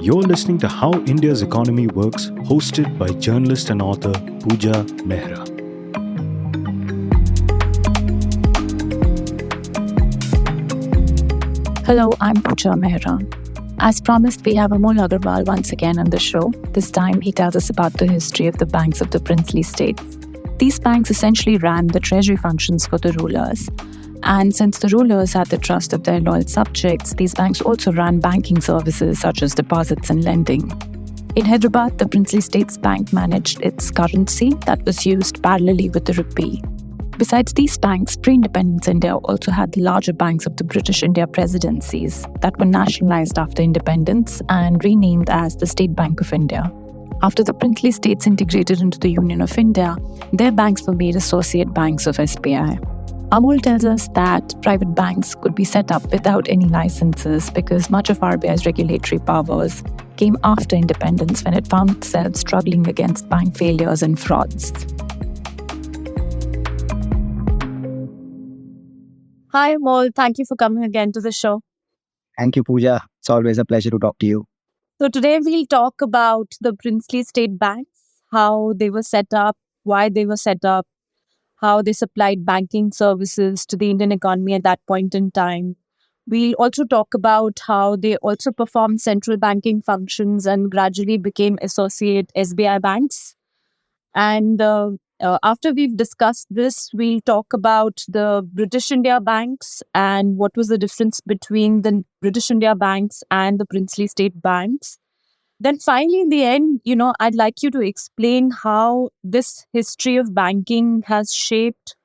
You're listening to How India's Economy Works, hosted by journalist and author Puja Mehra. Hello, I'm Puja Mehra. As promised, we have Amol Agrawal once again on the show. This time, he tells us about the history of the banks of the princely states. These banks essentially ran the treasury functions for the rulers. And since the rulers had the trust of their loyal subjects, these banks also ran banking services such as deposits and lending. In Hyderabad, the princely states bank managed its currency that was used parallelly with the rupee. Besides these banks, pre-independence India also had the larger banks of the British India presidencies that were nationalized after independence and renamed as the State Bank of India. After the princely states integrated into the Union of India, their banks were made associate banks of SBI. Amol tells us that private banks could be set up without any licenses because much of RBI's regulatory powers came after independence when it found itself struggling against bank failures and frauds. Hi, Amol. Thank you for coming again to the show. Thank you, Pooja. It's always a pleasure to talk to you. So today we'll talk about the princely state banks, how they were set up, why they were set up, how they supplied banking services to the Indian economy at that point in time. We'll also talk about how they also performed central banking functions and gradually became associate SBI banks. And after we've discussed this, we'll talk about the British India banks and what was the difference between the British India banks and the princely state banks. Then finally, in the end, I'd like you to explain how this history of banking has shaped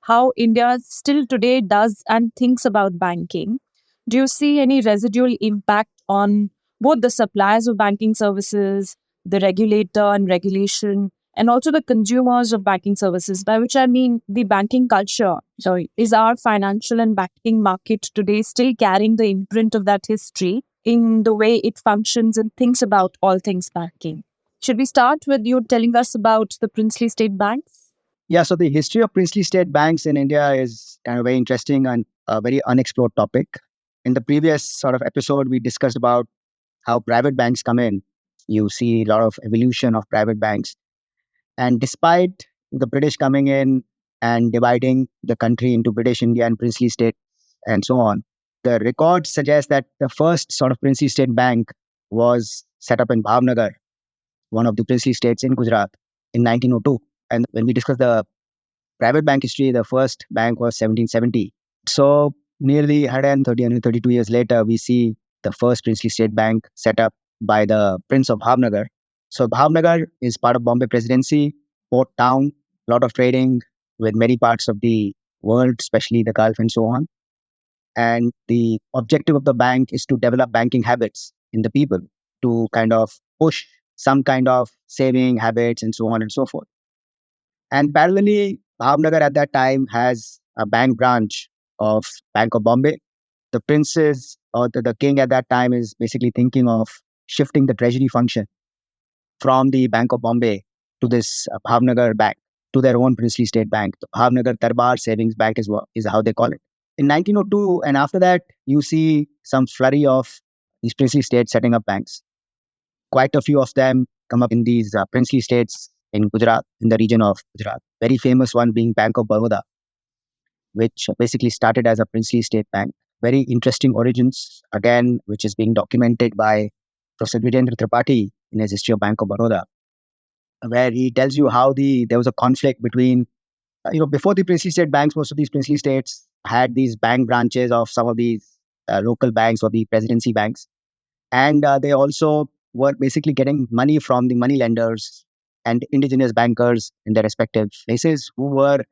how India still today does and thinks about banking. Do you see any residual impact on both the suppliers of banking services, the regulator and regulation, and also the consumers of banking services, by which I mean the banking culture? So is our financial and banking market today still carrying the imprint of that history in the way it functions and thinks about all things banking? Should we start with you telling us about the princely state banks? Yeah, so the history of princely state banks in India is kind of very interesting and a very unexplored topic. In the previous sort of episode, we discussed about how private banks come in. You see a lot of evolution of private banks. And despite the British coming in and dividing the country into British India and princely state and so on, the records suggest that the first sort of princely state bank was set up in Bhavnagar, one of the princely states in Gujarat, in 1902. And when we discuss the private bank history, the first bank was 1770. So nearly 132 years later, we see the first princely state bank set up by the Prince of Bhavnagar. So Bhavnagar is part of Bombay Presidency, port town, a lot of trading with many parts of the world, especially the Gulf and so on. And the objective of the bank is to develop banking habits in the people, to kind of push some kind of saving habits and so on and so forth. And parallelly, Bhavnagar at that time has a bank branch of Bank of Bombay. The princes or the king at that time is basically thinking of shifting the treasury function from the Bank of Bombay to this Bhavnagar bank, to their own princely state bank. The Bhavnagar Darbar Savings Bank is how they call it. In 1902, and after that, you see some flurry of these princely states setting up banks. Quite a few of them come up in these princely states in Gujarat, in the region of Gujarat. Very famous one being Bank of Baroda, which basically started as a princely state bank. Very interesting origins, again, which is being documented by Professor Vijayendra Tripathi in his History of Bank of Baroda, where he tells you how there was a conflict between, before the princely state banks, most of these princely states had these bank branches of some of these local banks or the presidency banks. And they also were basically getting money from the money lenders and indigenous bankers in their respective places who were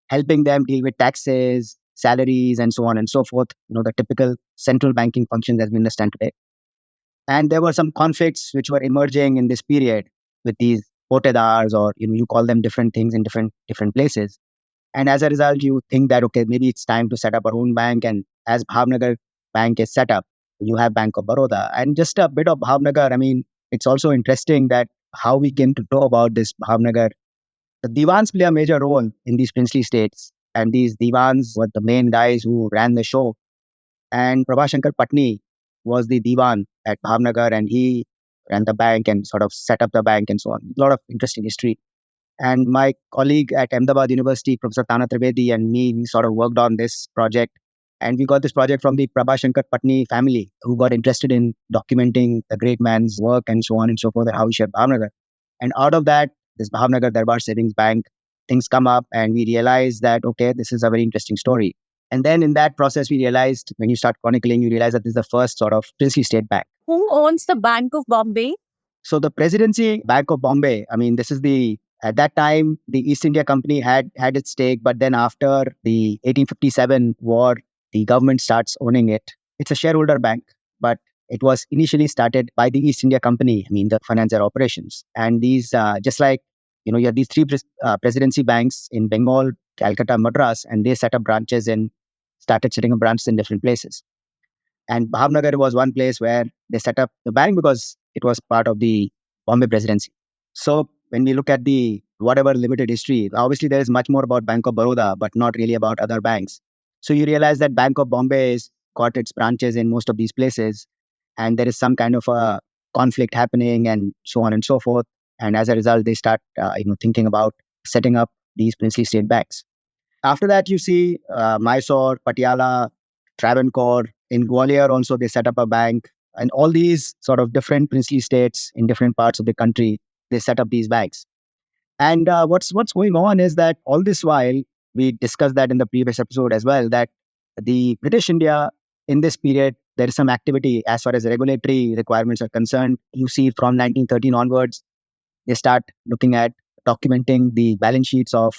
helping them deal with taxes, salaries, and so on and so forth. The typical central banking functions as we understand today. And there were some conflicts which were emerging in this period with these potedars, or you call them different things in different places. And as a result, you think that, okay, maybe it's time to set up our own bank. And as Bhavnagar Bank is set up, you have Bank of Baroda. And just a bit of Bhavnagar, it's also interesting that how we came to know about this Bhavnagar. The Diwans play a major role in these princely states. And these Diwans were the main guys who ran the show. And Prabhashankar Patni was the Diwan at Bhavnagar, and he ran the bank and sort of set up the bank and so on. A lot of interesting history. And my colleague at Ahmedabad University, Professor Tana Trivedi, and me, we sort of worked on this project. And we got this project from the Prabhashankar Patni family, who got interested in documenting the great man's work and so on and so forth, and how he shaped Bhavnagar. And out of that, this Bhavnagar Darbar Savings Bank, things come up, and we realized that, okay, this is a very interesting story. And then in that process, we realized when you start chronicling, you realize that this is the first sort of princely state bank. Who owns the Bank of Bombay? So the Presidency Bank of Bombay, I mean, this is at that time, the East India Company had its stake, but then after the 1857 war, the government starts owning it. It's a shareholder bank, but it was initially started by the East India Company, I mean, the financial operations. And these, just like, you have these three presidency banks in Bengal, Calcutta, Madras, and they set up branches and started setting up branches in different places. And Bhavnagar was one place where they set up the bank because it was part of the Bombay presidency. So when we look at the whatever limited history, obviously there is much more about Bank of Baroda, but not really about other banks. So you realize that Bank of Bombay has got its branches in most of these places, and there is some kind of a conflict happening and so on and so forth. And as a result, they start thinking about setting up these princely state banks. After that, you see Mysore, Patiala, Travancore. In Gwalior also, they set up a bank. And all these sort of different princely states in different parts of the country, they set up these banks. And what's going on is that all this while, we discussed that in the previous episode as well, that the British India, in this period, there is some activity as far as regulatory requirements are concerned. You see from 1913 onwards, they start looking at documenting the balance sheets of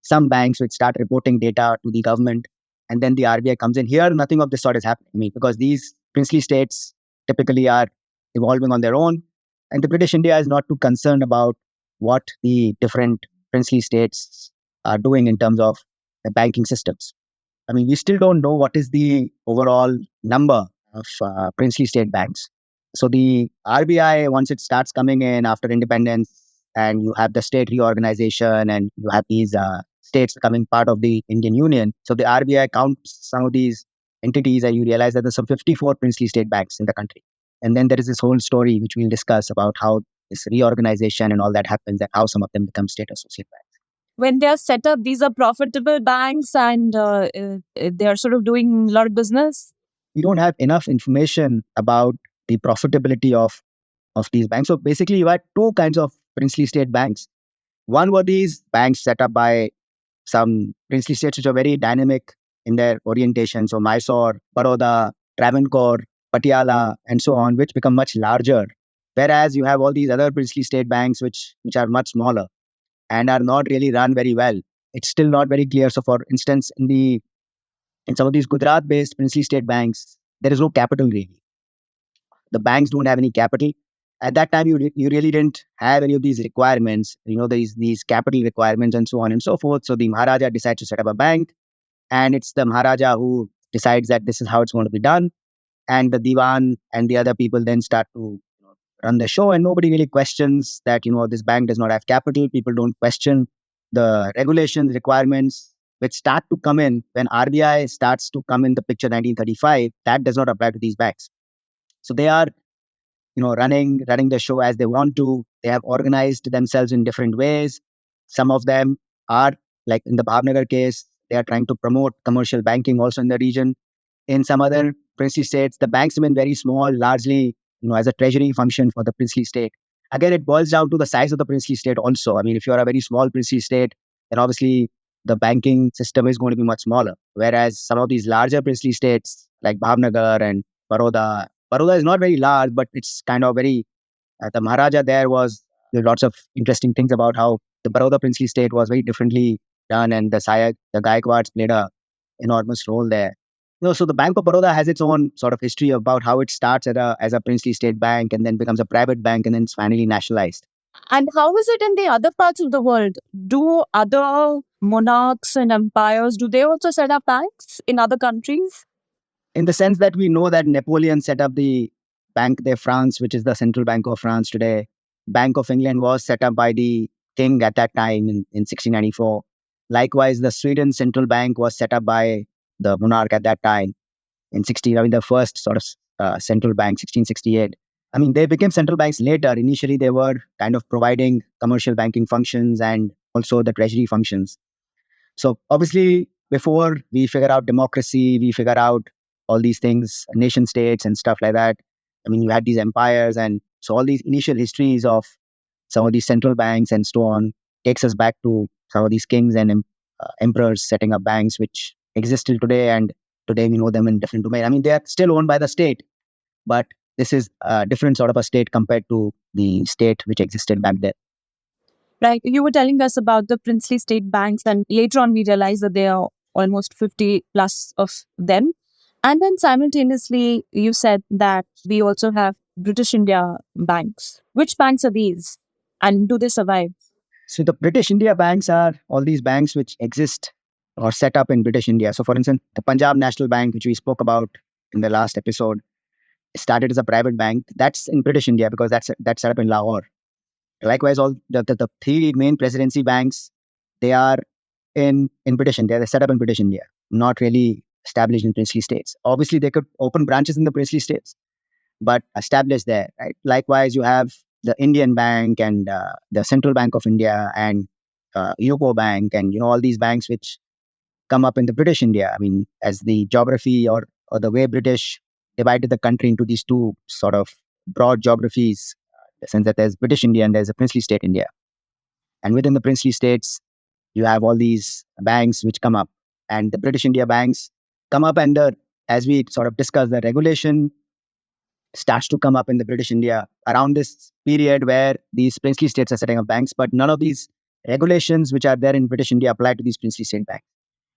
some banks which start reporting data to the government, and then the RBI comes in. Here, nothing of this sort is happening. I mean, because these princely states typically are evolving on their own, and the British India is not too concerned about what the different princely states are doing in terms of the banking systems. I mean, we still don't know what is the overall number of princely state banks. So the RBI, once it starts coming in after independence, and you have the state reorganization, and you have these states becoming part of the Indian Union. So the RBI counts some of these entities, and you realize that there's some 54 princely state banks in the country. And then there is this whole story which we'll discuss about how this reorganization and all that happens, and how some of them become state associate banks. When they are set up, these are profitable banks, and they are sort of doing a lot of business. We don't have enough information about the profitability of these banks. So basically, you had two kinds of princely state banks. One were these banks set up by some princely states which are very dynamic in their orientation. So Mysore, Baroda, Travancore, Patiala, and so on, which become much larger. Whereas you have all these other princely state banks which are much smaller and are not really run very well. It's still not very clear. So for instance, in some of these Gujarat-based princely state banks, there is no capital really. The banks don't have any capital. At that time, you really didn't have any of these requirements, these capital requirements and so on and so forth. So the Maharaja decides to set up a bank, and it's the Maharaja who decides that this is how it's going to be done. And the Diwan and the other people then start to run the show, and nobody really questions that, this bank does not have capital. People don't question the regulations, requirements, which start to come in when RBI starts to come in the picture 1935. That does not apply to these banks. So they are running the show as they want to. They have organized themselves in different ways. Some of them are, like in the Bhavnagar case, they are trying to promote commercial banking also in the region. In some other princely states, the banks remain very small, largely, as a treasury function for the princely state. Again, it boils down to the size of the princely state also. I mean, if you are a very small princely state, then obviously the banking system is going to be much smaller. Whereas some of these larger princely states like Bhavnagar and Baroda is not very large, but it's kind of very, the Maharaja there there lots of interesting things about how the Baroda princely state was very differently done, and the Gaikwads played a enormous role there. So the Bank of Baroda has its own sort of history about how it starts as a princely state bank and then becomes a private bank and then it's finally nationalized. And how is it in the other parts of the world? Do other monarchs and empires, do they also set up banks in other countries? In the sense that we know that Napoleon set up the Banque de France, which is the central bank of France today. Bank of England was set up by the king at that time in 1694. Likewise, the Sweden central bank was set up by the monarch at that time the first sort of central bank, 1668. I mean, they became central banks later. Initially, they were kind of providing commercial banking functions and also the treasury functions. So obviously, before we figure out democracy, we figure out all these things, nation states and stuff like that. I mean, you had these empires, and so all these initial histories of some of these central banks and so on takes us back to some of these kings and emperors setting up banks, which exist till today. And today we know them in different domain. I mean, they are still owned by the state, but this is a different sort of a state compared to the state which existed back then. Right. You were telling us about the princely state banks, and later on we realized that there are almost 50 plus of them. And then simultaneously, you said that we also have British India banks. Which banks are these? And do they survive? So the British India banks are all these banks which exist or set up in British India. So for instance, the Punjab National Bank, which we spoke about in the last episode, started as a private bank. That's in British India because that's set up in Lahore. Likewise, all the three main presidency banks, they are in British India. They're set up in British India, not really established in princely states. Obviously, they could open branches in the princely states, but established there. Right. Likewise, you have the Indian Bank and the Central Bank of India and UCO Bank, and all these banks which come up in the British India. I mean, as the geography or the way British divided the country into these two sort of broad geographies, in the sense that there's British India and there's a princely state India. And within the princely states, you have all these banks which come up. And the British India banks come up, and as we sort of discussed, the regulation starts to come up in the British India around this period where these princely states are setting up banks, but none of these regulations which are there in British India apply to these princely state banks,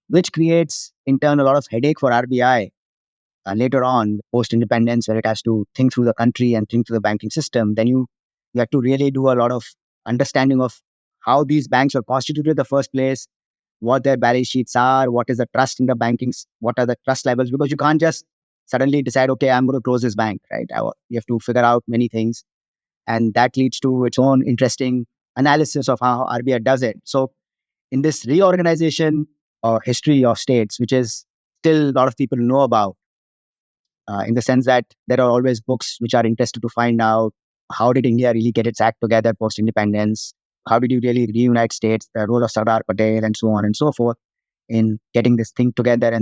which creates in turn a lot of headache for RBI later on, post-independence, where it has to think through the country and think through the banking system. Then you have to really do a lot of understanding of how these banks were constituted in the first place, what their balance sheets are, what is the trust in the bankings, what are the trust levels, because you can't just suddenly decide, okay, I'm going to close this bank, right? You have to figure out many things. And that leads to its own interesting analysis of how RBI does it. So in this reorganization or history of states, which is still a lot of people know about, in the sense that there are always books which are interested to find out how did India really get its act together post-independence? How did you really reunite states, the role of Sardar Patel and so on and so forth in getting this thing together.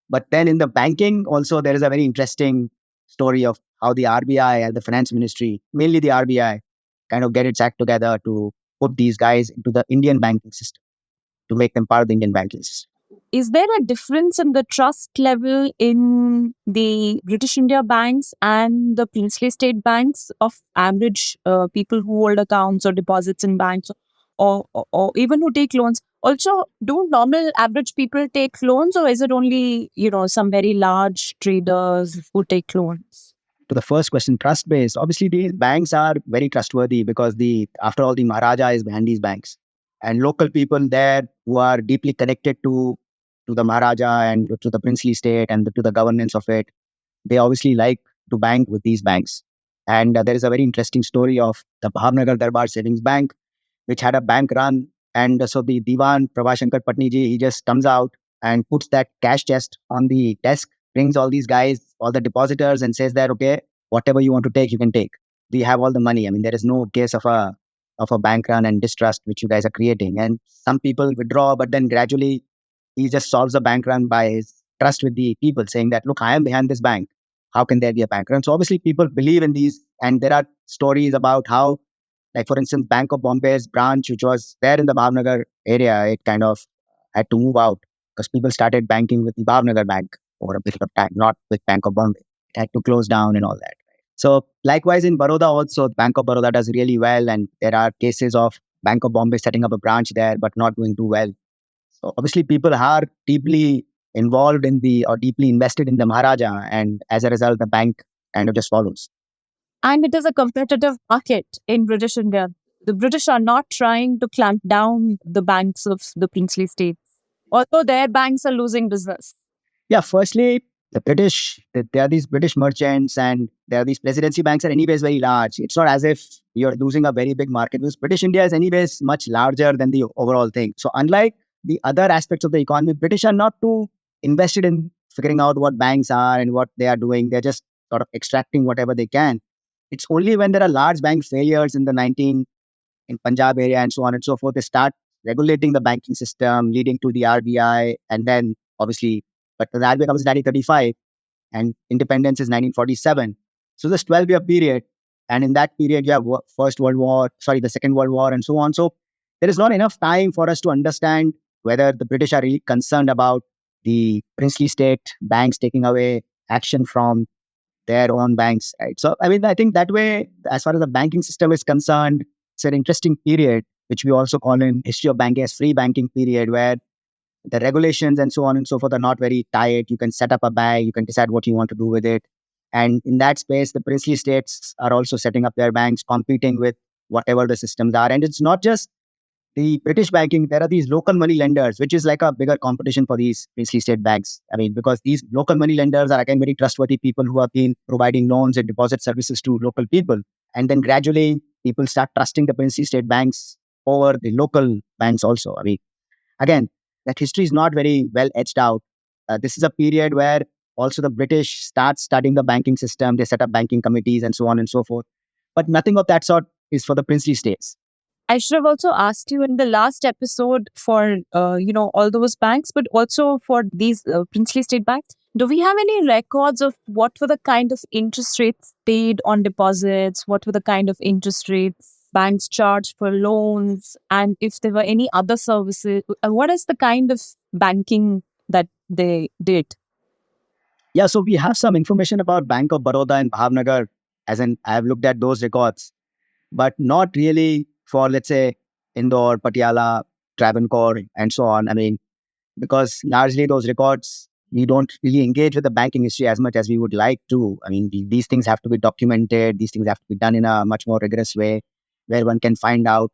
But then in the banking also, there is a very interesting story of how the RBI and the finance ministry, mainly the RBI, kind of get its act together to put these guys into the Indian banking system, to make them part of the Indian banking system. Is there a difference in the trust level in the British India banks and the princely state banks of average people who hold accounts or deposits in banks, or even who take loans? Also, do normal average people take loans, or is it only, some very large traders who take loans? To the first question, trust based. Obviously, these banks are very trustworthy because after all, the Maharaja is behind these banks, and local people there who are deeply connected to the Maharaja and to the princely state and to the governance of it, they obviously like to bank with these banks. And there is a very interesting story of the Bhavnagar Darbar Savings Bank, which had a bank run. And so the Diwan Prabhashankar Patniji, he just comes out and puts that cash chest on the desk, brings all these guys, all the depositors, and says that, okay, whatever you want to take, you can take. We have all the money. I mean, there is no case of a bank run and distrust which you guys are creating. And some people withdraw, but then gradually he just solves the bank run by his trust with the people, saying that, look, I am behind this bank. How can there be a bank run? So obviously people believe in these. And there are stories about how, like, for instance, Bank of Bombay's branch, which was there in the Bhavnagar area, it kind of had to move out because people started banking with the Bhavnagar Bank over a period of time, not with Bank of Bombay. It had to close down and all that. So likewise in Baroda also, Bank of Baroda does really well. And there are cases of Bank of Bombay setting up a branch there, but not doing too well. So obviously people are deeply involved or deeply invested in the Maharaja. And as a result, the bank kind of just follows. And it is a competitive market in British India. The British are not trying to clamp down the banks of the princely states, although their banks are losing business. Yeah, firstly, the British, there are these British merchants and there are these presidency banks are anyways very large. It's not as if you're losing a very big market because British India is anyways much larger than the overall thing. So unlike the other aspects of the economy, British are not too invested in figuring out what banks are and what they are doing. They're just sort of extracting whatever they can. It's only when there are large bank failures in the 19 in Punjab area and so on and so forth, they start regulating the banking system, leading to the RBI, and then obviously, but the RBI comes in 1935 and independence is 1947. So this 12-year period, and in that period you have the Second World War, and so on. So there is not enough time for us to understand whether the British are really concerned about the princely state banks taking away action from their own banks, right? So, I mean, I think that way, as far as the banking system is concerned, it's an interesting period, which we also call in history of banking as free banking period, where the regulations and so on and so forth are not very tight. You can set up a bank, you can decide what you want to do with it. And in that space, the princely states are also setting up their banks, competing with whatever the systems are. And it's not just the British banking, there are these local money lenders, which is like a bigger competition for these princely state banks. I mean, because these local money lenders are again very trustworthy people who have been providing loans and deposit services to local people. And then gradually people start trusting the princely state banks over the local banks also. I mean, again, that history is not very well etched out. This is a period where also the British start studying the banking system. They set up banking committees and so on and so forth. But nothing of that sort is for the princely states. I should have also asked you in the last episode for, all those banks, but also for these princely state banks. Do we have any records of what were the kind of interest rates paid on deposits? What were the kind of interest rates banks charged for loans? And if there were any other services, what is the kind of banking that they did? Yeah, so we have some information about Bank of Baroda in Bhavnagar, as in I have looked at those records, but not really for, let's say, Indore, Patiala, Travancore, and so on. I mean, because largely those records, we don't really engage with the banking history as much as we would like to. I mean, these things have to be documented. These things have to be done in a much more rigorous way where one can find out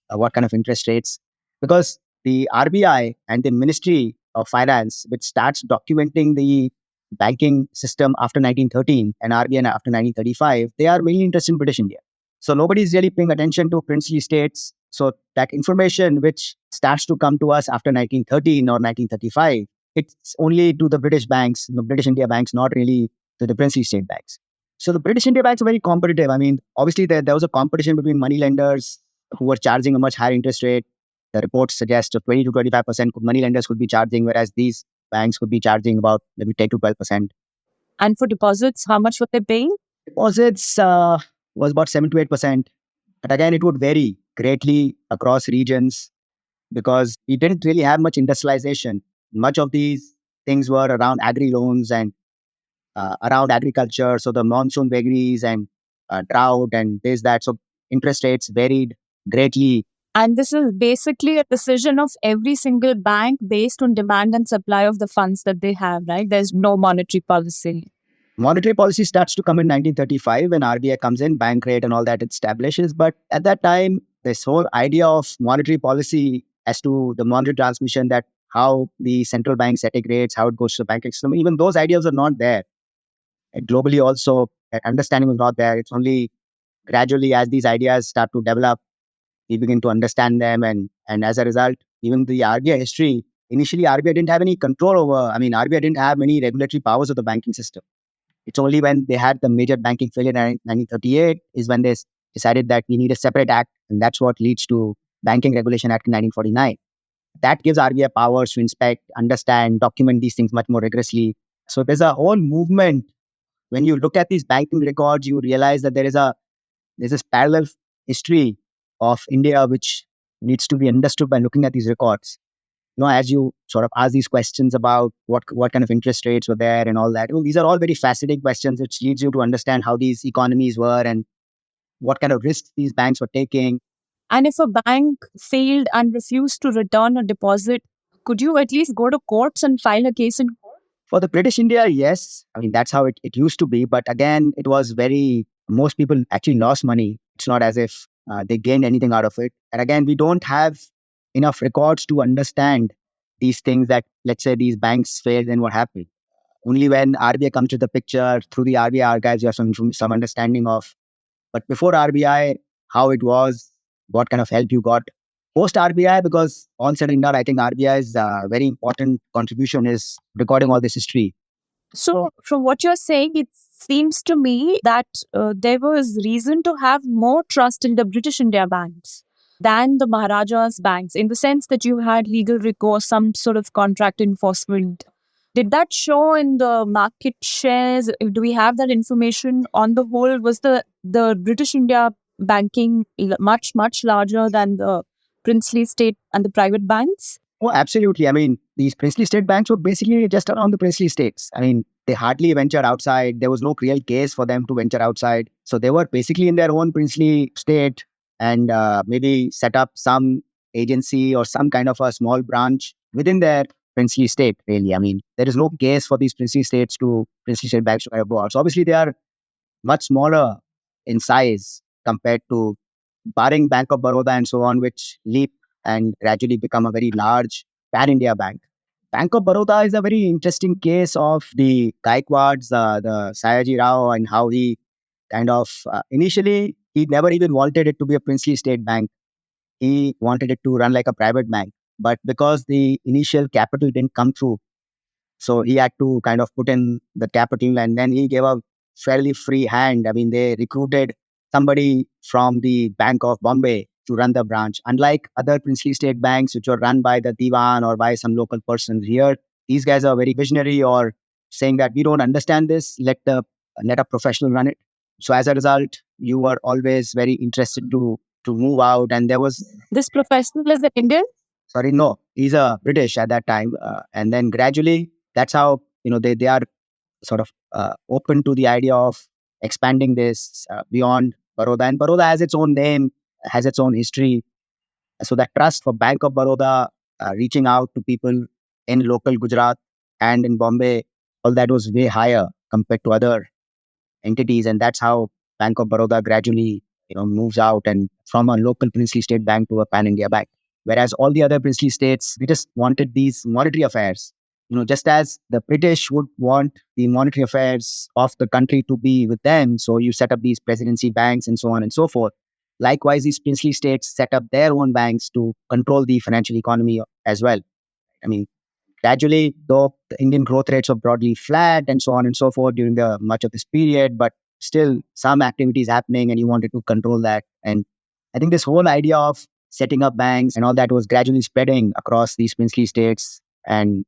what kind of interest rates. Because the RBI and the Ministry of Finance, which starts documenting the banking system after 1913 and RBI after 1935, they are mainly interested in British India. So nobody is really paying attention to princely states. So that information which starts to come to us after 1913 or 1935, it's only to the British banks, the British India banks, not really to the princely state banks. So the British India banks are very competitive. I mean, obviously there was a competition between money lenders who were charging a much higher interest rate. The reports suggest 20 to 25% money lenders could be charging, whereas these banks could be charging about maybe 10 to 12%. And for deposits, how much were they paying? Deposits was about 7 to 8%. But again, it would vary greatly across regions because we didn't really have much industrialization. Much of these things were around agri loans and around agriculture. So the monsoon vagaries and drought and this, that. So interest rates varied greatly. And this is basically a decision of every single bank based on demand and supply of the funds that they have, right? There's no monetary policy. Monetary policy starts to come in 1935 when RBI comes in, bank rate and all that establishes. But at that time, this whole idea of monetary policy as to the monetary transmission, that how the central bank setting rates, how it goes to the banking system, even those ideas are not there. And globally also, that understanding was not there. It's only gradually as these ideas start to develop, we begin to understand them. And as a result, even the RBI history, initially RBI didn't have any control over, RBI didn't have many regulatory powers of the banking system. It's only when they had the major banking failure in 1938 is when they decided that we need a separate act. And that's what leads to Banking Regulation Act in 1949. That gives RBI powers to inspect, understand, document these things much more rigorously. So there's a whole movement. When you look at these banking records, you realize that there's this parallel history of India which needs to be understood by looking at these records. As you sort of ask these questions about what kind of interest rates were there and all that, these are all very fascinating questions, which leads you to understand how these economies were and what kind of risks these banks were taking. And if a bank failed and refused to return a deposit, could you at least go to courts and file a case in court? For the British India, yes. That's how it used to be. But again, it was most people actually lost money. It's not as if they gained anything out of it. And again, we don't have enough records to understand these things that, let's say, these banks failed and what happened. Only when RBI comes to the picture, through the RBI archives, you have some understanding of. But before RBI, how it was, what kind of help you got. Post RBI, because all said and done, I think RBI's very important contribution is recording all this history. So, from what you're saying, it's seems to me that there was reason to have more trust in the British India banks than the Maharaja's banks, in the sense that you had legal recourse, some sort of contract enforcement. Did that show in the market shares? Do we have that information? On the whole, was the British India banking much larger than the princely state and the private banks? Oh, absolutely. I mean, these princely state banks were basically just around the princely states. I mean, they hardly ventured outside. There was no real case for them to venture outside. So they were basically in their own princely state and maybe set up some agency or some kind of a small branch within their princely state, really. I mean, there is no case for these princely state banks to kind of go out. So obviously, they are much smaller in size compared to barring Bank of Baroda and so on, which leap and gradually become a very large pan-India bank. Bank of Baroda is a very interesting case of the Gaikwads, the Sayaji Rao, and how he kind of initially he never even wanted it to be a princely state bank. He wanted it to run like a private bank, but because the initial capital didn't come through, so he had to kind of put in the capital and then he gave a fairly free hand. I mean, they recruited somebody from the Bank of Bombay to run the branch. Unlike other princely state banks, which were run by the Diwan or by some local person here, these guys are very visionary or saying that we don't understand this, let a professional run it. So as a result, you were always very interested to move out. And there was This professional is an Indian? sorry, no, he's a British at that time. And then gradually, that's how, they are sort of open to the idea of expanding this beyond Baroda. And Baroda has its own name, has its own history. So that trust for Bank of Baroda reaching out to people in local Gujarat and in Bombay, all that was way higher compared to other entities. And that's how Bank of Baroda gradually, moves out and from a local princely state bank to a pan-India bank. Whereas all the other princely states, we just wanted these monetary affairs. Just as the British would want the monetary affairs of the country to be with them. So you set up these presidency banks and so on and so forth. Likewise, these princely states set up their own banks to control the financial economy as well. I mean, gradually, though the Indian growth rates were broadly flat and so on and so forth during the much of this period, but still some activities happening and you wanted to control that. And I think this whole idea of setting up banks and all that was gradually spreading across these princely states. And,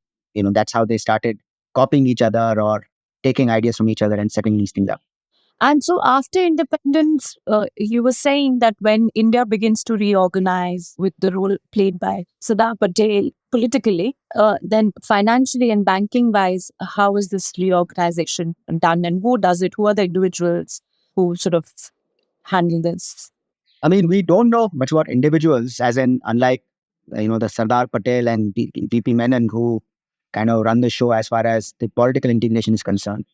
that's how they started copying each other or taking ideas from each other and setting these things up. And so after independence, you were saying that when India begins to reorganize with the role played by Sardar Patel politically, then financially and banking wise, how is this reorganization done and who does it? Who are the individuals who sort of handle this? I mean, we don't know much about individuals, as in, unlike, the Sardar Patel and VP Menon, who kind of run the show as far as the political integration is concerned.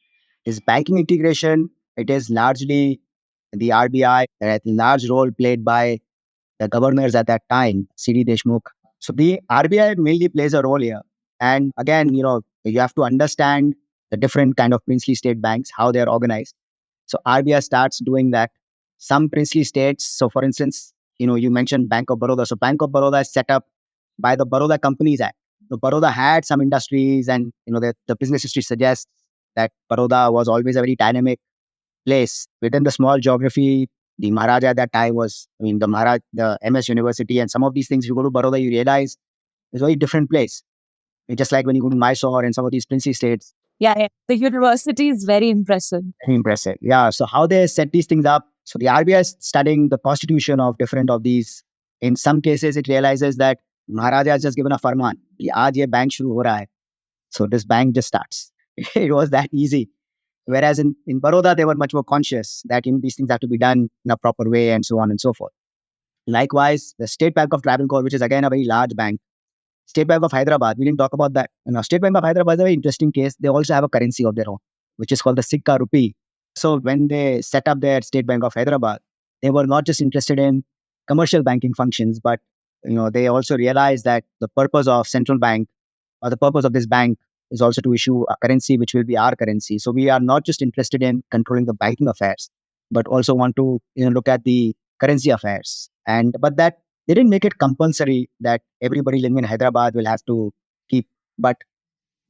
Is banking integration, it is largely the RBI, a large role played by the governors at that time, C.D. Deshmukh. So the RBI mainly plays a role here. And again, you have to understand the different kind of princely state banks, how they're organized. So RBI starts doing that. Some princely states, so for instance, you mentioned Bank of Baroda. So Bank of Baroda is set up by the Baroda Companies Act. So Baroda had some industries and, the business history suggests that Baroda was always a very dynamic place. Within the small geography, the Maharaja at that time was, the MS University and some of these things, if you go to Baroda, you realize it's a very different place. It's just like when you go to Mysore and some of these princely states. Yeah. The university is very impressive. Very impressive. Yeah. So how they set these things up. So the RBI is studying the constitution of different of these. In some cases, it realizes that Maharaja has just given a farman. कि आज ये bank shuru ho raha hai. So this bank just starts. It was that easy. Whereas in Baroda, they were much more conscious that these things have to be done in a proper way and so on and so forth. Likewise, the State Bank of Travancore, which is again a very large bank. State Bank of Hyderabad, we didn't talk about that. State Bank of Hyderabad is a very interesting case. They also have a currency of their own, which is called the Sikka rupee. So when they set up their State Bank of Hyderabad, they were not just interested in commercial banking functions, but they also realized that the purpose of central bank or the purpose of this bank is also to issue a currency which will be our currency. So we are not just interested in controlling the banking affairs, but also want to look at the currency affairs. But that they didn't make it compulsory that everybody living in Hyderabad will have to keep, but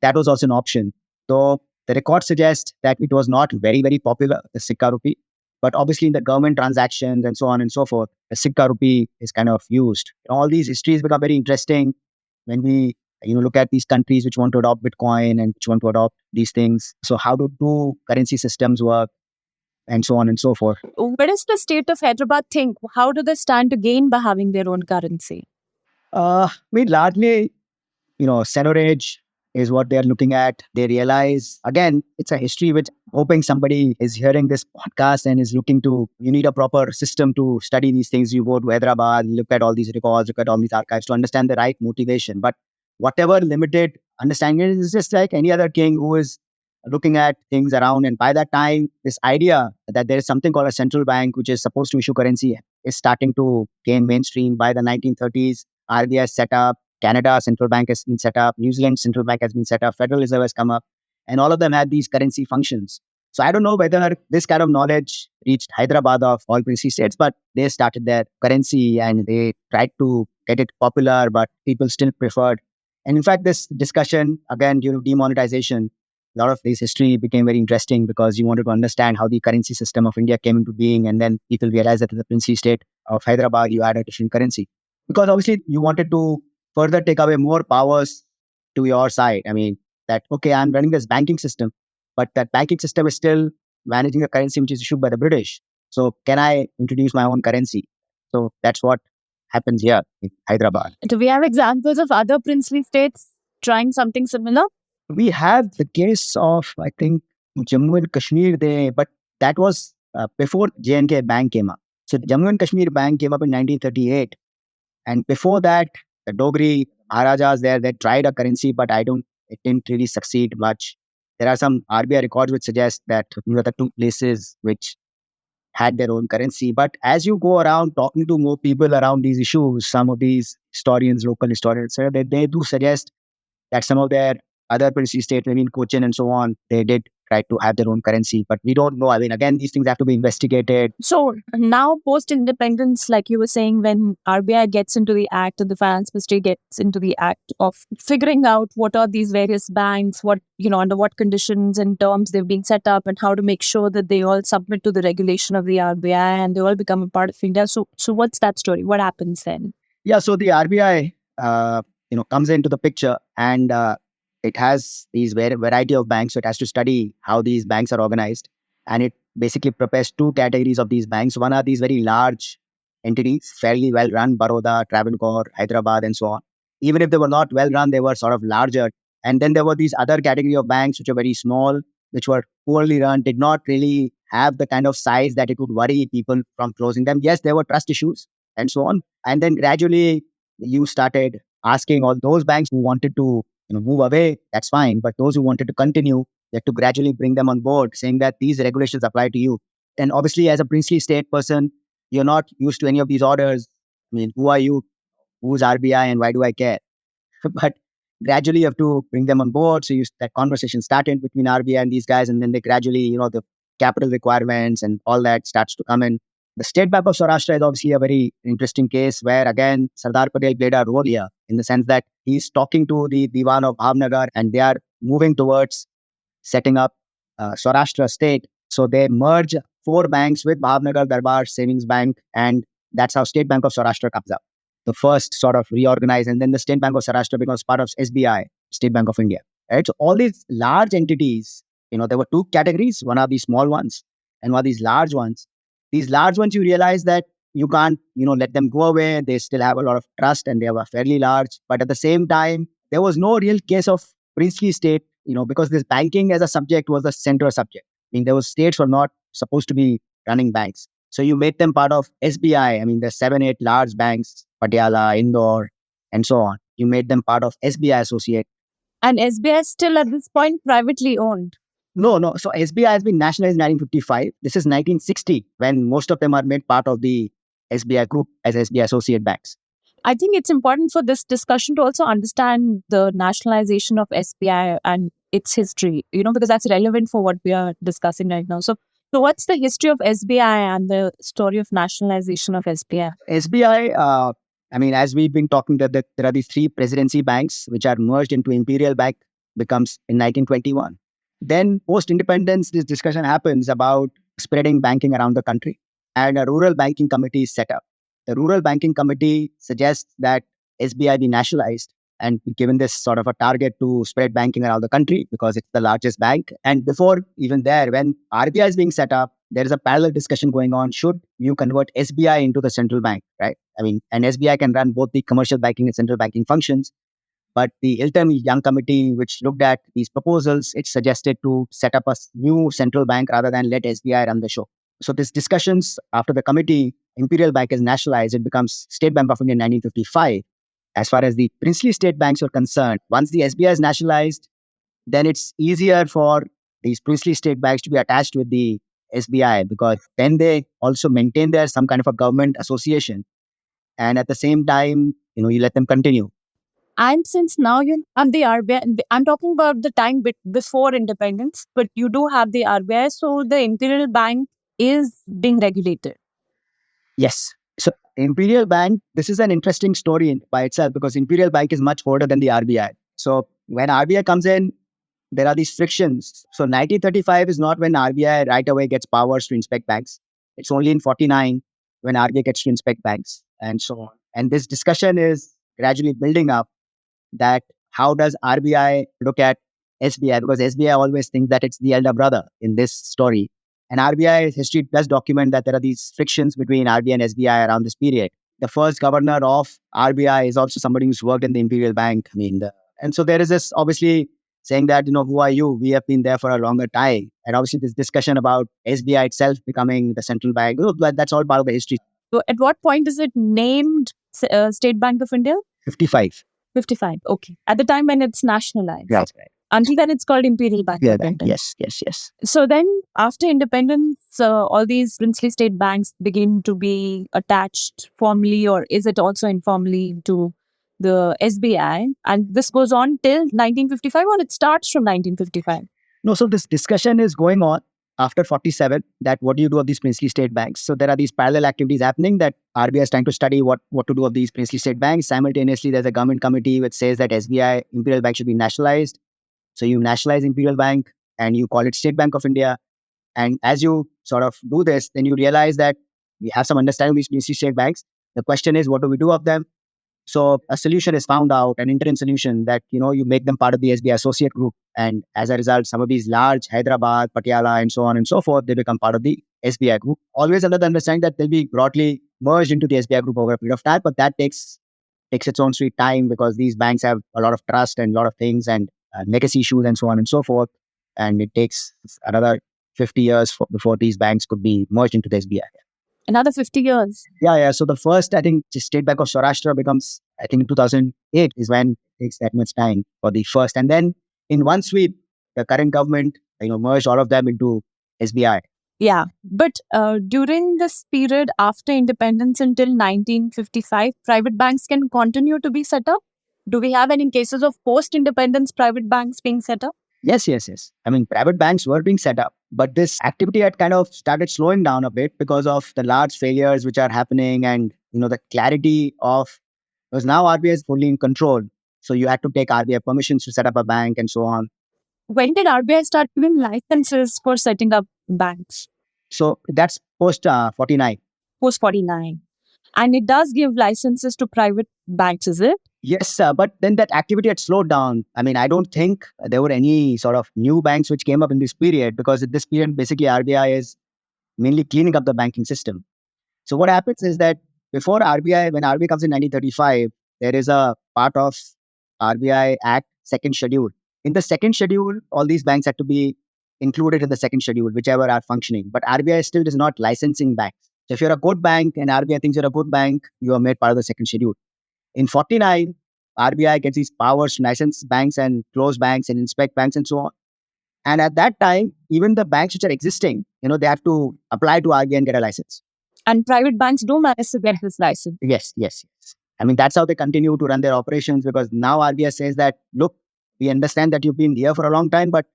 that was also an option. So The record suggests that it was not very, very popular, the Sikka rupee. But obviously, in the government transactions and so on and so forth, the Sikka rupee is kind of used. All these histories become very interesting when we look at these countries which want to adopt Bitcoin and which want to adopt these things. So how do two currency systems work and so on and so forth? What does the state of Hyderabad think? How do they stand to gain by having their own currency? We largely senorage is what they're looking at. They realize, again, it's a history which hoping somebody is hearing this podcast and is looking to, you need a proper system to study these things. You go to Hyderabad, look at all these records, look at all these archives to understand the right motivation. But whatever limited understanding is just like any other king who is looking at things around. And by that time, this idea that there is something called a central bank, which is supposed to issue currency, is starting to gain mainstream. By the 1930s, RBI set up, Canada central bank has been set up, New Zealand central bank has been set up, Federal Reserve has come up, and all of them had these currency functions. So I don't know whether this kind of knowledge reached Hyderabad of all princely states, but they started their currency and they tried to get it popular, but people still preferred. And in fact, this discussion, again, due to demonetization, a lot of this history became very interesting because you wanted to understand how the currency system of India came into being. And then people realized that in the princely state of Hyderabad, you had a different currency. Because obviously you wanted to further take away more powers to your side. I mean, that, okay, I'm running this banking system, but that banking system is still managing a currency which is issued by the British. So can I introduce my own currency? So that's what happens here in Hyderabad. Do we have examples of other princely states trying something similar? We have the case of, I think, Jammu and Kashmir, but that was before J&K Bank came up. So Jammu and Kashmir Bank came up in 1938. And before that, the Dogri Maharajas there, they tried a currency, but it didn't really succeed much. There are some RBI records which suggest that the two places which had their own currency. But as you go around talking to more people around these issues, some of these historians, local historians, they do suggest that some of their other princely states, maybe in Cochin and so on, they did try to have their own currency. But we don't know. I mean, again, these things have to be investigated. So now post-independence, like you were saying, when RBI gets into the act and the finance ministry gets into the act of figuring out what are these various banks, what, under what conditions and terms they've been set up and how to make sure that they all submit to the regulation of the RBI and they all become a part of India. So what's that story? What happens then? Yeah, so the RBI, comes into the picture and it has these variety of banks. So it has to study how these banks are organized. And it basically prepares two categories of these banks. One are these very large entities, fairly well run, Baroda, Travancore, Hyderabad, and so on. Even if they were not well run, they were sort of larger. And then there were these other category of banks which are very small, which were poorly run, did not really have the kind of size that it would worry people from closing them. Yes, there were trust issues and so on. And then gradually you started asking all those banks who wanted to move away, that's fine. But those who wanted to continue, you had to gradually bring them on board, saying that these regulations apply to you. And obviously, as a princely state person, you're not used to any of these orders. I mean, who are you? Who's RBI and why do I care? But gradually you have to bring them on board. So that conversation started between RBI and these guys. And then they gradually, the capital requirements and all that starts to come in. The State Bank of Saurashtra is obviously a very interesting case where, again, Sardar Patel played a role here in the sense that he's talking to the Diwan of Bhavnagar and they are moving towards setting up Saurashtra state. So they merge 4 banks with Bhavnagar Darbar Savings Bank, and that's how State Bank of Saurashtra comes up. The first sort of reorganized, and then the State Bank of Saurashtra becomes part of SBI, State Bank of India. Right? So all these large entities, there were 2 categories. One are these small ones and one are these large ones. These large ones, you realize that you can't, let them go away. They still have a lot of trust and they were fairly large. But at the same time, there was no real case of princely state, because this banking as a subject was the central subject. I mean, those states were not supposed to be running banks. So you made them part of SBI. I mean, there's 7, 8 large banks, Patiala, Indore, and so on. You made them part of SBI Associate. And SBI is still at this point privately owned. No. So SBI has been nationalized in 1955. This is 1960 when most of them are made part of the SBI group as SBI associate banks. I think it's important for this discussion to also understand the nationalization of SBI and its history, because that's relevant for what we are discussing right now. So what's the history of SBI and the story of nationalization of SBI? SBI, as we've been talking, that there are these 3 presidency banks which are merged into Imperial Bank, becomes in 1921. Then post-independence, this discussion happens about spreading banking around the country, and a rural banking committee is set up. The rural banking committee suggests that SBI be nationalized and given this sort of a target to spread banking around the country because it's the largest bank. And before even there, when RBI is being set up, there is a parallel discussion going on. Should you convert SBI into the central bank, right? I mean, and SBI can run both the commercial banking and central banking functions. But the Hilton Young Committee, which looked at these proposals, it suggested to set up a new central bank rather than let SBI run the show. So these discussions after the committee, Imperial Bank is nationalized. It becomes State Bank of India in 1955. As far as the princely state banks are concerned, once the SBI is nationalized, then it's easier for these princely state banks to be attached with the SBI because then they also maintain their some kind of a government association. And at the same time, you let them continue. And since now you have the RBI, I'm talking about the time before independence, but you do have the RBI, so the Imperial Bank is being regulated. Yes. So Imperial Bank, this is an interesting story by itself because Imperial Bank is much older than the RBI. So when RBI comes in, there are these frictions. So 1935 is not when RBI right away gets powers to inspect banks. It's only in 49 when RBI gets to inspect banks and so on. And this discussion is gradually building up that how does RBI look at SBI? Because SBI always thinks that it's the elder brother in this story. And RBI history does document that there are these frictions between RBI and SBI around this period. The first governor of RBI is also somebody who's worked in the Imperial Bank. And so there is this obviously saying that, who are you? We have been there for a longer time. And obviously this discussion about SBI itself becoming the central bank, that's all part of the history. So at what point is it named State Bank of India? 55. 55. Okay. At the time when it's nationalized. Right. Until then, it's called Imperial Bank of India. Yes. So then, after independence, all these princely state banks begin to be attached formally, or is it also informally, to the SBI? And this goes on till 1955, or it starts from 1955? No, so this discussion is going on after 47, that what do you do of these princely state banks? So there are these parallel activities happening that RBI is trying to study what to do of these princely state banks. Simultaneously, there's a government committee which says that SBI, Imperial Bank, should be nationalized. So you nationalize Imperial Bank and you call it State Bank of India. And as you sort of do this, then you realize that we have some understanding of these princely state banks. The question is, what do we do of them? So a solution is found out, an interim solution that, you make them part of the SBI associate group. And as a result, some of these large Hyderabad, Patiala, and so on and so forth, they become part of the SBI group. Always under the understanding that they'll be broadly merged into the SBI group over a period of time, but that takes its own sweet time because these banks have a lot of trust and a lot of things and legacy issues and so on and so forth. And it takes another 50 years before these banks could be merged into the SBI. Another 50 years. Yeah. So the first, I think, State Bank of Saurashtra becomes, I think, in 2008 is when it takes that much time for the first. And then in one sweep, the current government, merged all of them into SBI. Yeah. But during this period after independence until 1955, private banks can continue to be set up? Do we have any cases of post-independence private banks being set up? Yes. I mean, private banks were being set up, but this activity had kind of started slowing down a bit because of the large failures which are happening and, the clarity of, because now RBI is fully in control. So you had to take RBI permissions to set up a bank and so on. When did RBI start giving licenses for setting up banks? So that's post 49. Post 49. And it does give licenses to private banks, is it? Yes, but then that activity had slowed down. I mean, I don't think there were any sort of new banks which came up in this period because at this period, basically, RBI is mainly cleaning up the banking system. So what happens is that before RBI, when RBI comes in 1935, there is a part of RBI Act, second schedule. In the second schedule, all these banks had to be included in the second schedule, whichever are functioning. But RBI still is not licensing banks. So if you're a good bank and RBI thinks you're a good bank, you are made part of the second schedule. In 49, RBI gets these powers to license banks and close banks and inspect banks and so on. And at that time, even the banks which are existing, they have to apply to RBI and get a license. And private banks do manage to get this license. Yes. I mean, that's how they continue to run their operations because now RBI says that, look, we understand that you've been here for a long time, but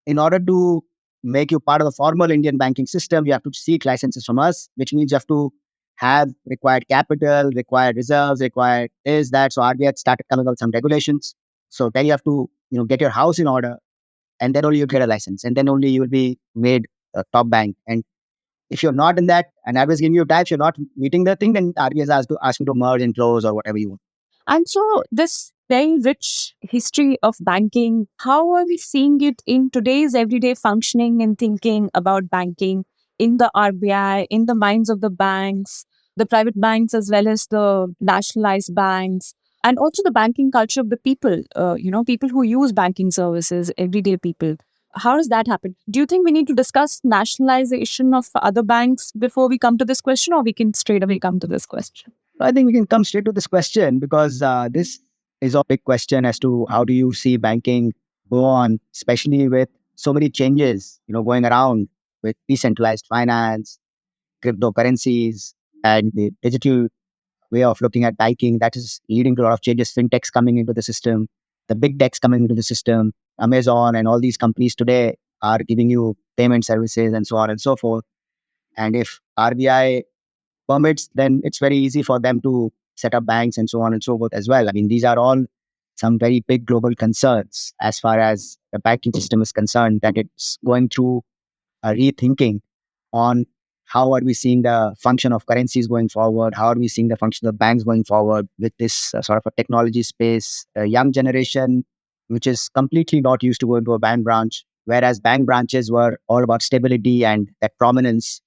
in order to make you part of the formal Indian banking system, you have to seek licenses from us, which means you have to have required capital, required reserves, required this, that. So RBI started coming up with some regulations. So then you have to, get your house in order. and then only you get a license, and then only you will be made a top bank. And if you're not in that, and RBI is giving you time, if you're not meeting the thing, then RBI is ask you to merge and close or whatever you want. And so, this very rich history of banking, how are we seeing it in today's everyday functioning and thinking about banking in the RBI, in the minds of the banks, the private banks, as well as the nationalized banks, and also the banking culture of the people, people who use banking services, everyday people? How does that happen? Do you think we need to discuss nationalization of other banks before we come to this question, or we can straight away come to this question? I think we can come straight to this question because this is a big question as to how do you see banking go on, especially with so many changes, going around with decentralized finance, cryptocurrencies, and the digital way of looking at banking that is leading to a lot of changes. Fintechs coming into the system, the big techs coming into the system, Amazon and all these companies today are giving you payment services and so on and so forth. And if RBI permits, then it's very easy for them to set up banks and so on and so forth as well. I mean, these are all some very big global concerns as far as the banking system is concerned, that it's going through a rethinking on how are we seeing the function of currencies going forward, how are we seeing the function of banks going forward with this sort of a technology space, a young generation which is completely not used to going to a bank branch, whereas bank branches were all about stability and that prominence,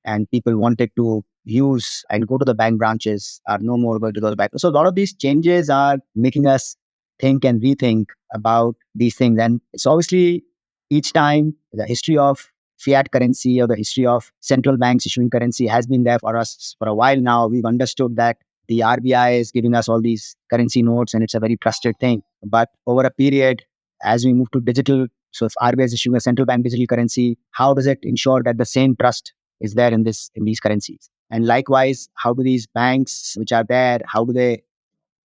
and people wanted to use and go to the bank branches are no more going to those banks. So a lot of these changes are making us think and rethink about these things. And it's obviously each time the history of fiat currency or the history of central banks issuing currency has been there for us for a while now. We've understood that the RBI is giving us all these currency notes and it's a very trusted thing. But over a period, as we move to digital, so if RBI is issuing a central bank digital currency, how does it ensure that the same trust is there in these currencies? And likewise, how do these banks which are there, how do they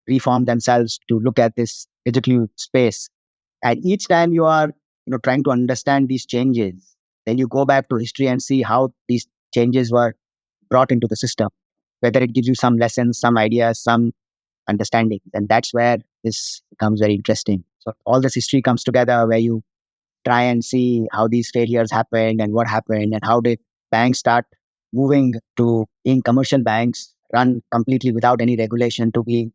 reform themselves to look at this digital space? And each time you are trying to understand these changes, then you go back to history and see how these changes were brought into the system, whether it gives you some lessons, some ideas, some understanding. And that's where this becomes very interesting. So all this history comes together where you try and see how these failures happened and what happened and how did banks start moving to being commercial banks run completely without any regulation to being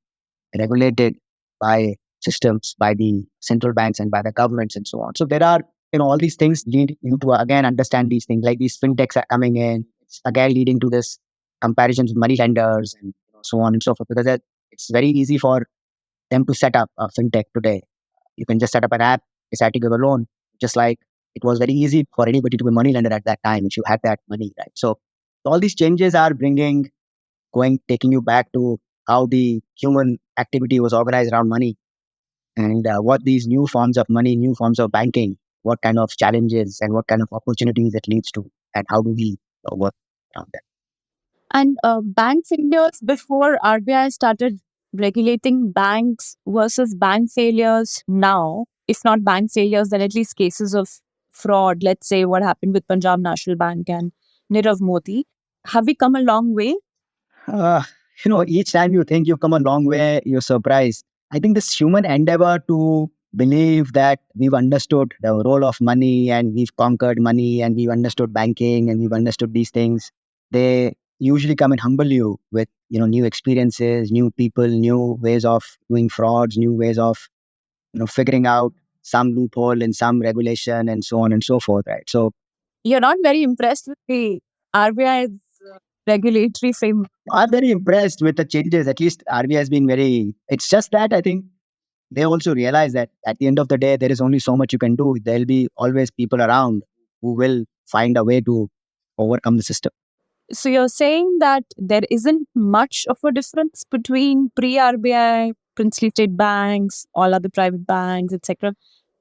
regulated by systems, by the central banks and by the governments and so on. So there are, all these things lead you to again understand these things, like these fintechs are coming in, it's again leading to this comparisons with money lenders and so on and so forth, because it's very easy for them to set up a fintech today. You can just set up an app, decide to give a loan, just like it was very easy for anybody to be a money lender at that time if you had that money, right? So all these changes are taking you back to how the human activity was organized around money and what these new forms of money, new forms of banking, what kind of challenges and what kind of opportunities it leads to, and how do we work around that. And bank failures before RBI started regulating banks versus bank failures now, if not bank failures, then at least cases of fraud. Let's say what happened with Punjab National Bank and Nirav Modi. Have we come a long way? Uh, each time you think you've come a long way, you're surprised. I think this human endeavor to believe that we've understood the role of money and we've conquered money and we've understood banking and we've understood these things, they usually come and humble you with new experiences, new people, new ways of doing frauds, new ways of figuring out some loophole in some regulation and so on and so forth, right? So You're not very impressed with the RBI's regulatory framework. I'm very impressed with the changes. At least RBI has been very. It's just that I think they also realize that at the end of the day, there is only so much you can do. There'll be always people around who will find a way to overcome the system. So you're saying that there isn't much of a difference between pre-RBI, princely state banks, all other private banks, etc.,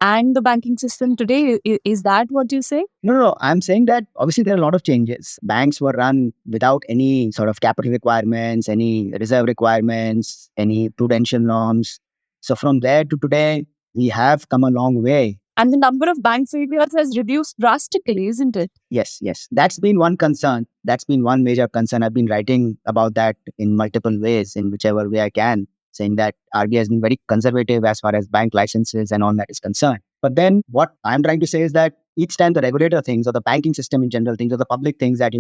and the banking system today. Is that what you say? No. I'm saying that obviously there are a lot of changes. Banks were run without any sort of capital requirements, any reserve requirements, any prudential norms. So from there to today, we have come a long way. And the number of bank failures has reduced drastically, isn't it? Yes. That's been one concern. That's been one major concern. I've been writing about that in multiple ways, in whichever way I can. saying that RBI has been very conservative as far as bank licenses and all that is concerned. But then what I'm trying to say is that each time the regulator thinks, or the banking system in general thinks, or the public thinks that,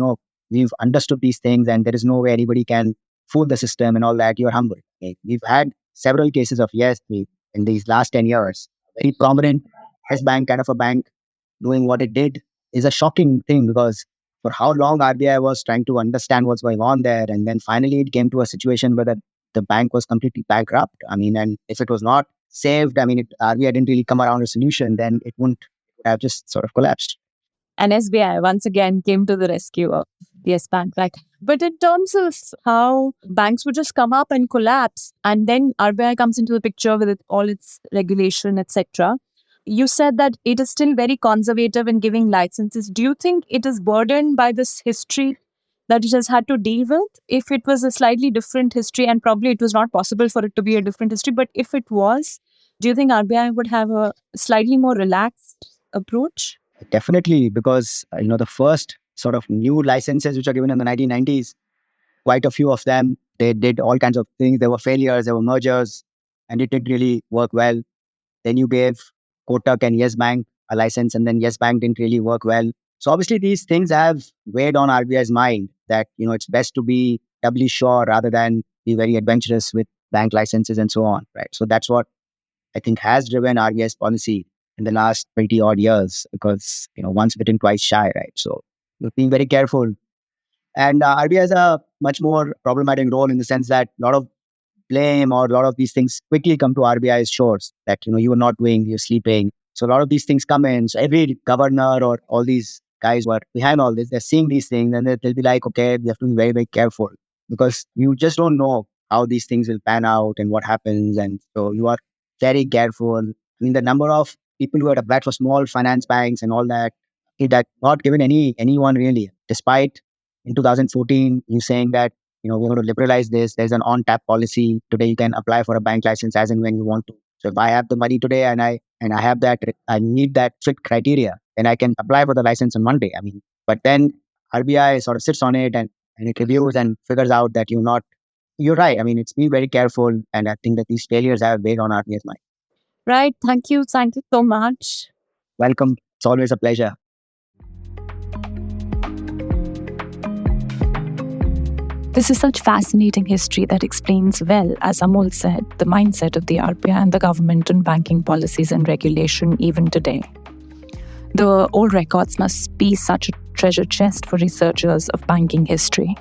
we've understood these things and there is no way anybody can fool the system and all that, you're humble. Okay? We've had several cases of in these last 10 years, very prominent Yes Bank kind of a bank doing what it did is a shocking thing, because for how long RBI was trying to understand what's going on there. And then finally it came to a situation where the bank was completely bankrupt. I mean, and if it was not saved, RBI didn't really come around a solution, then it wouldn't have just sort of collapsed. And SBI once again came to the rescue of the Yes Bank, right? But in terms of how banks would just come up and collapse, and then RBI comes into the picture with all its regulation, etc. You said that it is still very conservative in giving licenses. Do you think it is burdened by this history that it has had to deal with? If it was a slightly different history, and probably it was not possible for it to be a different history, but if it was, do you think RBI would have a slightly more relaxed approach? Definitely, because the first sort of new licenses which are given in the 1990s, quite a few of them, they did all kinds of things. There were failures, there were mergers, and it didn't really work well. Then you gave Kotak and Yes Bank a license, and then Yes Bank didn't really work well. So obviously these things have weighed on RBI's mind that, it's best to be doubly sure rather than be very adventurous with bank licenses and so on, right? So that's what I think has driven RBI's policy in the last 20 odd years, because, once bitten, twice shy, right? So you're being very careful. And RBI has a much more problematic role in the sense that a lot of blame or a lot of these things quickly come to RBI's shores that, you are not doing, you're sleeping. So a lot of these things come in. So every governor or all these guys who are behind all this, they're seeing these things and they'll be like, okay, we have to be very, very careful, because you just don't know how these things will pan out and what happens. And so you are very careful. The number of people who had applied for small finance banks and all that, that not given anyone really, despite in 2014, you saying that, we're going to liberalize this. There's an on-tap policy. Today, you can apply for a bank license as and when you want to. So if I have the money today and I have that, I need that fit criteria, then I can apply for the license on Monday. But then RBI sort of sits on it and it reviews and figures out that you're right. It's be very careful. And I think that these failures have weighed on RBI's mind. Right. Thank you. Thank you so much. Welcome. It's always a pleasure. This is such fascinating history that explains well, as Amol said, the mindset of the RBI and the government on banking policies and regulation even today. The old records must be such a treasure chest for researchers of banking history.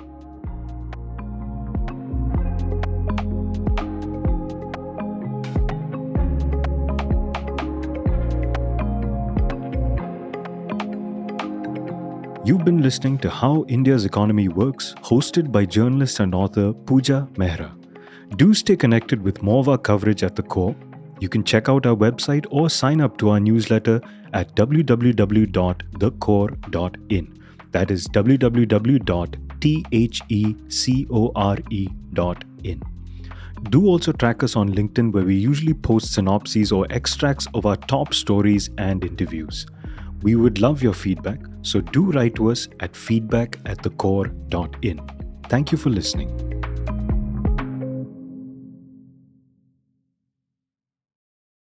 You've been listening to How India's Economy Works, hosted by journalist and author Puja Mehra. Do stay connected with more of our coverage at The Core. You can check out our website or sign up to our newsletter at www.thecore.in. That is www.thecore.in. Do also track us on LinkedIn, where we usually post synopses or extracts of our top stories and interviews. We would love your feedback, so do write to us at feedback@thecore.in. Thank you for listening.